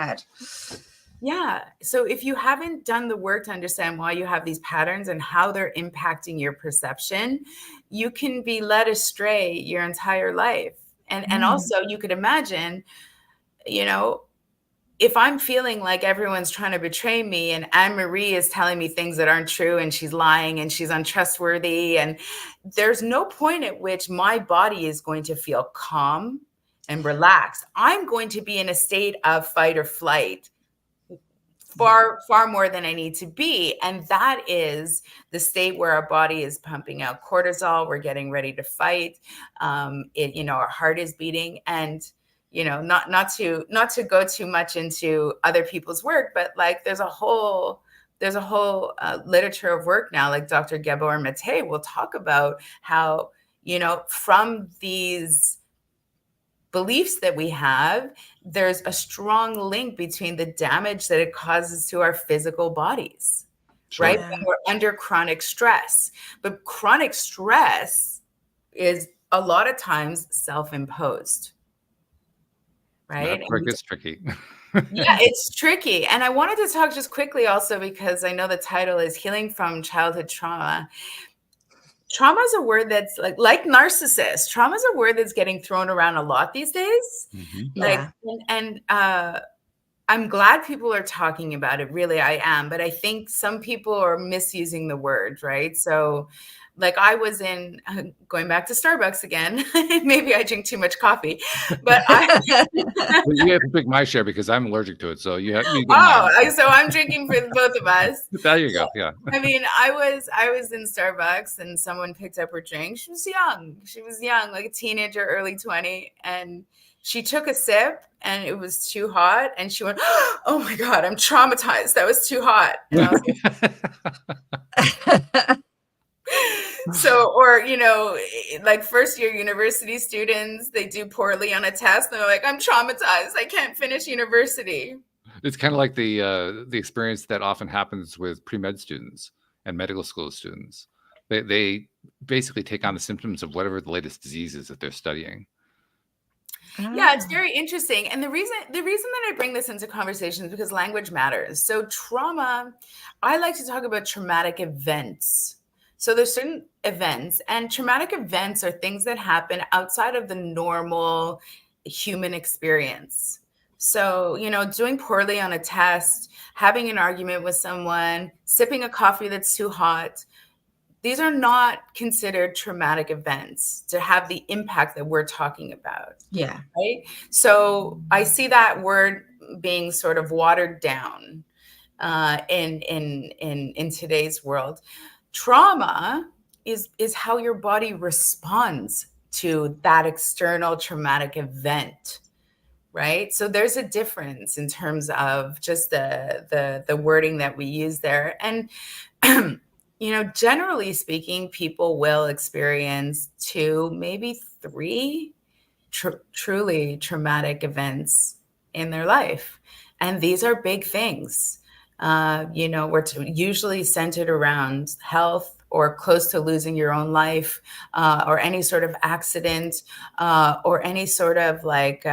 Yeah. So if you haven't done the work to understand why you have these patterns and how they're impacting your perception, you can be led astray your entire life. And also you could imagine, if I'm feeling like everyone's trying to betray me, and Anne-Marie is telling me things that aren't true, and she's lying and she's untrustworthy, and there's no point at which my body is going to feel calm and relaxed. I'm going to be in a state of fight or flight far more than I need to be. And that is the state where our body is pumping out cortisol. We're getting ready to fight. Our heart is beating, and not to go too much into other people's work, but like there's a whole there's a whole literature of work now, like Dr. Gabor Mate will talk about how, from these beliefs that we have, there's a strong link between the damage that it causes to our physical bodies, right? Yeah. When we're under chronic stress. But chronic stress is a lot of times self-imposed, right? That's where it gets tricky. Yeah, it's tricky. And I wanted to talk just quickly also, because I know the title is Healing from Childhood Trauma. Trauma is a word that's like narcissist. Trauma is a word that's getting thrown around a lot these days. Yeah. And I'm glad people are talking about it. Really, I am. But I think some people are misusing the word, right? So like I was going back to Starbucks again. Maybe I drink too much coffee, but Well, you have to pick my share because I'm allergic to it. So you get mine. So I'm drinking for both of us. There you go. Yeah. I mean, I was in Starbucks and someone picked up her drink. She was young, like a teenager, early 20. And she took a sip and it was too hot. And she went, "Oh my God, I'm traumatized. That was too hot." And I was like, so, or, like first year university students, they do poorly on a test. And they're like, "I'm traumatized. I can't finish university." It's kind of like the experience that often happens with pre-med students and medical school students. They basically take on the symptoms of whatever the latest disease is that they're studying. Yeah, it's very interesting. And the reason that I bring this into conversation is because language matters. So trauma, I like to talk about traumatic events. So there's certain events, and traumatic events are things that happen outside of the normal human experience. So, doing poorly on a test, having an argument with someone, sipping a coffee that's too hot, these are not considered traumatic events to have the impact that we're talking about. Yeah. Right. So I see that word being sort of watered down in today's world. Trauma is how your body responds to that external traumatic event. Right. So there's a difference in terms of just the wording that we use there. And, generally speaking, people will experience 2, maybe 3 truly traumatic events in their life. And these are big things. We're usually centered around health or close to losing your own life, or any sort of accident, or any sort of like,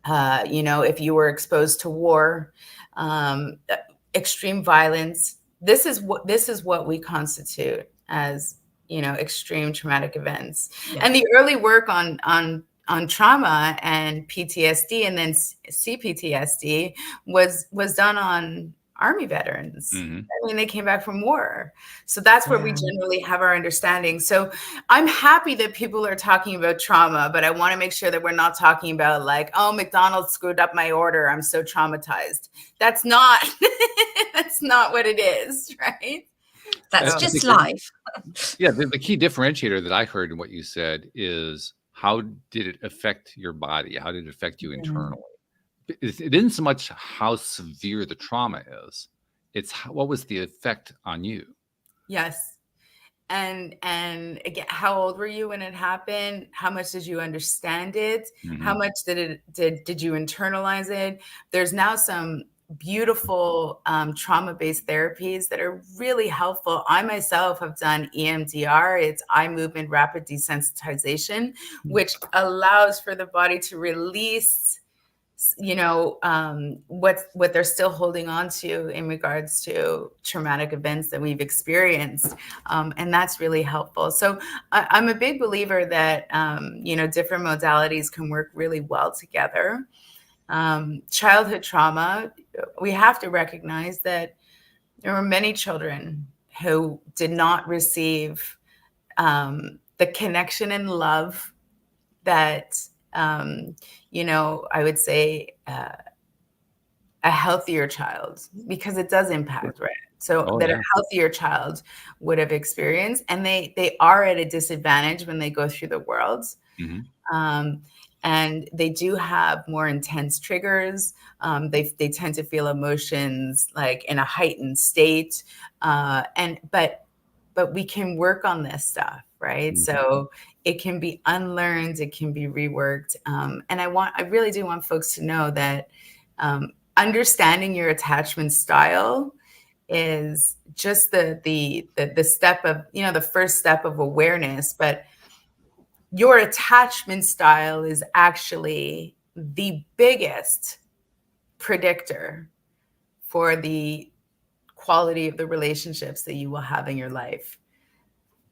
if you were exposed to war, extreme violence. This is what we constitute as, extreme traumatic events. Yeah. And the early work on trauma and PTSD and then CPTSD was done on Army veterans. Mm-hmm. I mean, they came back from war. So that's where we generally have our understanding. So I'm happy that people are talking about trauma, but I want to make sure that we're not talking about like, "Oh, McDonald's screwed up my order. I'm so traumatized." That's not, that's not what it is, right? That's just life. Yeah. The key differentiator that I heard in what you said is, how did it affect your body? How did it affect you internally? It isn't so much how severe the trauma is. It's what was the effect on you? Yes. And again, how old were you when it happened? How much did you understand it? Mm-hmm. How much did you internalize it? There's now some beautiful trauma-based therapies that are really helpful. I myself have done EMDR. It's eye movement rapid desensitization, which allows for the body to release what they're still holding on to in regards to traumatic events that we've experienced. And that's really helpful. So I'm a big believer that, different modalities can work really well together. Childhood trauma, we have to recognize that there were many children who did not receive the connection and love that, I would say a healthier child, because it does impact, right? So a healthier child would have experienced, and they are at a disadvantage when they go through the world. Mm-hmm. and they do have more intense triggers. They tend to feel emotions like in a heightened state, but we can work on this stuff, right? Mhm. So it can be unlearned, it can be reworked, and I really do want folks to know that understanding your attachment style is just the step of, the first step of awareness, but your attachment style is actually the biggest predictor for the quality of the relationships that you will have in your life.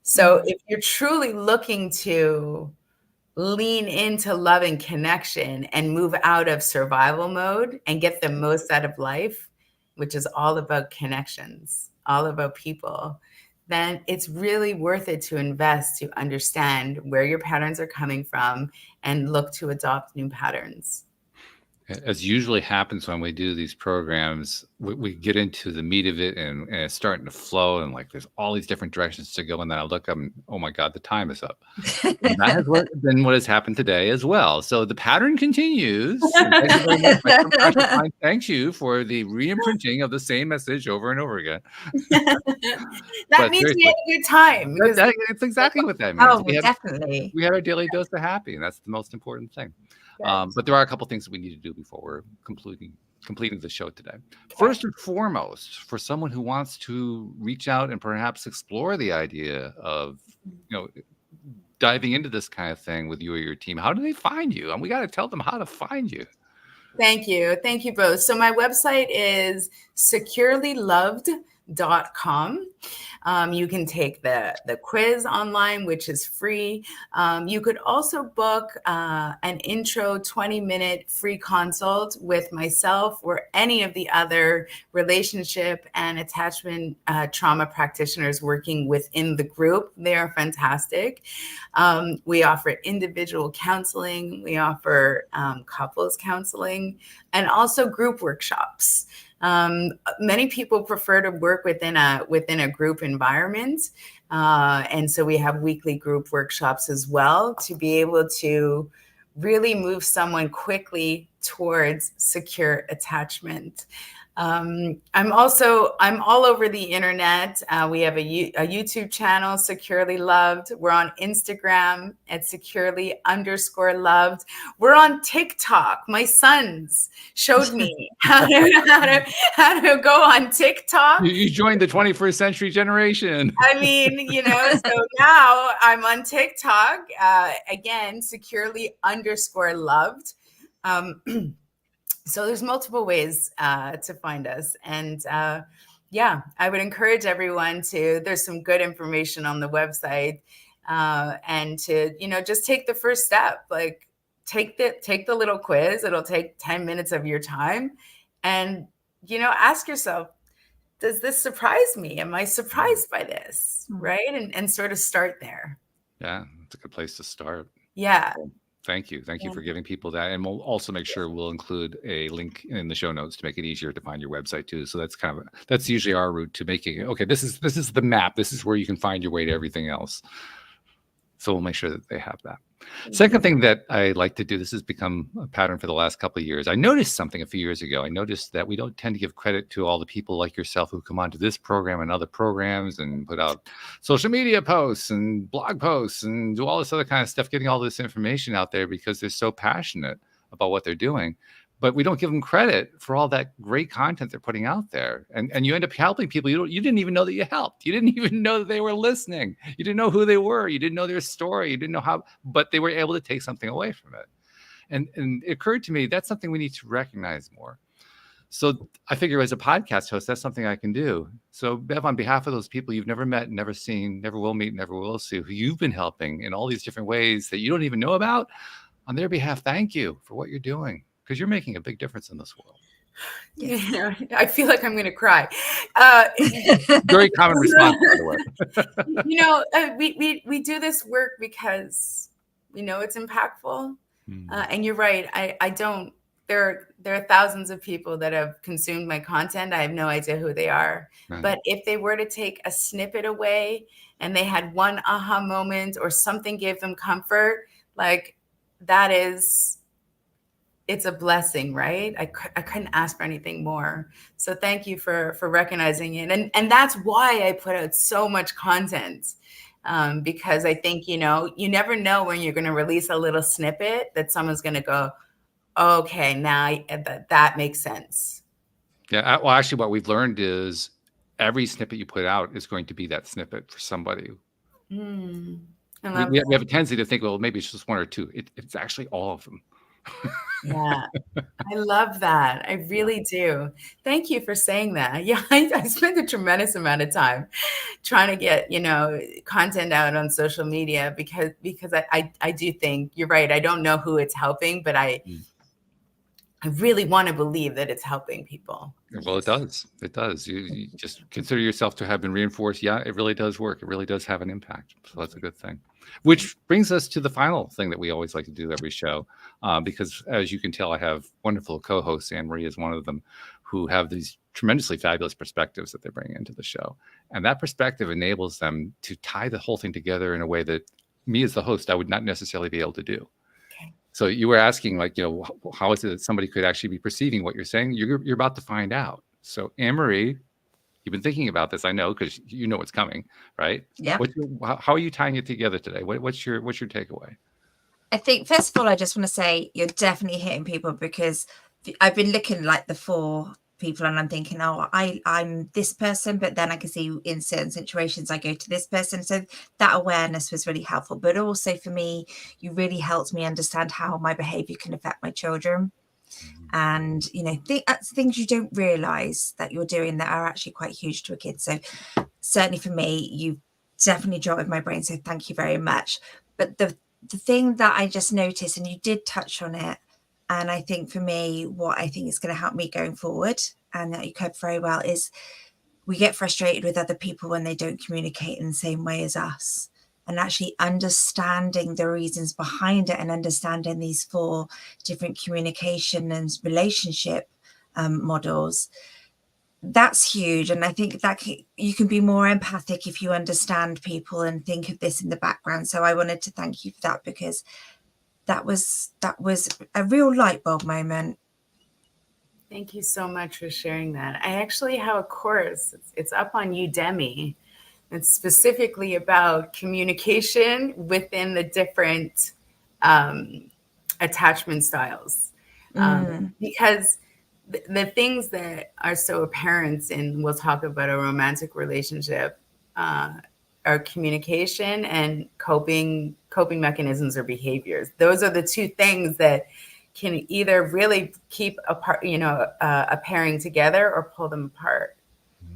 So if you're truly looking to lean into love and connection and move out of survival mode and get the most out of life, which is all about connections, all about people, then it's really worth it to invest to understand where your patterns are coming from and look to adopt new patterns. As usually happens when we do these programs, we get into the meat of it, and it's starting to flow, and like there's all these different directions to go, and then I look up and, oh my God, the time is up. And that has been what has happened today as well. So the pattern continues. And thank you very much. My subconscious mind thanks you for the re-imprinting of the same message over and over again. That means we had a good time. It's exactly what that means. Oh, definitely. We had our daily dose of happy, and that's the most important thing. But there are a couple things that we need to do before we're completing the show today. First and foremost, for someone who wants to reach out and perhaps explore the idea of, diving into this kind of thing with you or your team, how do they find you? And we got to tell them how to find you. Thank you. Thank you both. So my website is securelyloved.com. You can take the quiz online, which is free. You could also book an intro 20-minute free consult with myself or any of the other relationship and attachment trauma practitioners working within the group. They are fantastic. We offer individual counseling. We offer couples counseling and also group workshops. Many people prefer to work within a group environment. And so we have weekly group workshops as well to be able to really move someone quickly towards secure attachment. I'm all over the internet. We have a YouTube channel, Securely Loved. We're on Instagram at securely_loved. We're on TikTok. My sons showed me how to go on TikTok. You joined the 21st century generation. I mean, so now I'm on TikTok, again, securely_loved. So there's multiple ways to find us. And I would encourage everyone there's some good information on the website, and to, just take the first step, like take the little quiz. It'll take 10 minutes of your time, and, ask yourself, does this surprise me? Am I surprised by this? Right. And sort of start there. Yeah, it's a good place to start. Yeah. Thank you for giving people that. And we'll also make sure we'll include a link in the show notes to make it easier to find your website too. So that's usually our route to making it. Okay, this is the map. This is where you can find your way to everything else. So we'll make sure that they have that. Second thing that I like to do, this has become a pattern for the last couple of years. I noticed something a few years ago. I noticed that we don't tend to give credit to all the people like yourself who come onto this program and other programs and put out social media posts and blog posts and do all this other kind of stuff, getting all this information out there because they're so passionate about what they're doing. But we don't give them credit for all that great content they're putting out there. And you end up helping people you didn't even know that you helped. You didn't even know that they were listening. You didn't know who they were. You didn't know their story. You didn't know how, but they were able to take something away from it. And it occurred to me, that's something we need to recognize more. So I figure as a podcast host, that's something I can do. So Bev, on behalf of those people you've never met, never seen, never will meet, never will see, who you've been helping in all these different ways that you don't even know about, on their behalf, thank you for what you're doing. Because you're making a big difference in this world. Yeah, I feel like I'm going to cry. Very common response, by the way. We do this work because we know it's impactful. And you're right. I don't. There are thousands of people that have consumed my content. I have no idea who they are. Right. But if they were to take a snippet away and they had one aha moment or something gave them comfort, like, that is, it's a blessing, right? I couldn't ask for anything more. So thank you for recognizing it. And that's why I put out so much content. Because I think, you never know when you're going to release a little snippet that someone's going to go, okay, now that makes sense. Yeah. Well, actually, what we've learned is every snippet you put out is going to be that snippet for somebody. I love We have a tendency to think, well, maybe it's just one or two. It's actually all of them. Yeah, I love that. I really do. Thank you for saying that. Yeah, I spend a tremendous amount of time trying to get, content out on social media because I do think you're right. I don't know who it's helping, but I really want to believe that it's helping people. Well, it does. It does. You just consider yourself to have been reinforced. Yeah, it really does work. It really does have an impact. So that's a good thing. Which brings us to the final thing that we always like to do every show. Because as you can tell, I have wonderful co-hosts. Anne-Marie is one of them, who have these tremendously fabulous perspectives that they bring into the show. And that perspective enables them to tie the whole thing together in a way that me as the host, I would not necessarily be able to do. So you were asking, how is it that somebody could actually be perceiving what you're saying? You're about to find out. So Anne-Marie, you've been thinking about this, I know, because you know what's coming, right? Yeah. How are you tying it together today? What's your takeaway? I think, first of all, I just want to say you're definitely hitting people, because I've been looking like the 4 people and I'm thinking, oh, I'm this person, but then I can see in certain situations I go to this person. So that awareness was really helpful. But also for me, you really helped me understand how my behavior can affect my children. And, things you don't realize that you're doing that are actually quite huge to a kid. So certainly for me, you definitely jotted my brain. So thank you very much. But the thing that I just noticed, and you did touch on it, and I think for me, what I think is going to help me going forward, and that you covered very well, is we get frustrated with other people when they don't communicate in the same way as us. And actually understanding the reasons behind it and understanding these 4 different communication and relationship models, that's huge. And I think that you can be more empathic if you understand people and think of this in the background. So I wanted to thank you for that, because that was a real light bulb moment. Thank you so much for sharing that. I actually have a course. It's up on Udemy. It's specifically about communication within the different attachment styles. Because the things that are so apparent in, we'll talk about a romantic relationship, are communication and coping mechanisms or behaviors. Those are the 2 things that can either really keep a pairing together or pull them apart.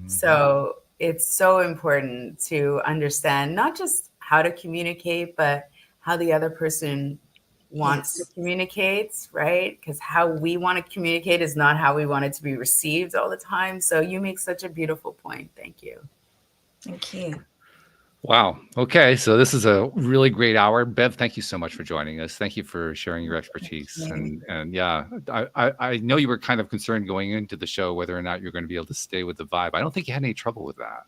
So it's so important to understand not just how to communicate, but how the other person wants to communicate, right? Because how we want to communicate is not how we want it to be received all the time. So you make such a beautiful point. Thank you. Thank you. Wow. Okay. So this is a really great hour. Bev, thank you so much for joining us. Thank you for sharing your expertise. And yeah, I know you were kind of concerned going into the show whether or not you're going to be able to stay with the vibe. I don't think you had any trouble with that.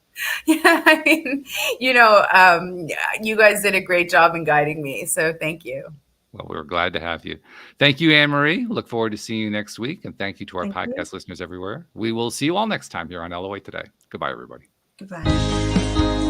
Yeah. I mean, you guys did a great job in guiding me. So thank you. Well, we're glad to have you. Thank you, Anne-Marie. Look forward to seeing you next week. And thank you to our podcast listeners everywhere. We will see you all next time here on LOA Today. Goodbye, everybody. Goodbye.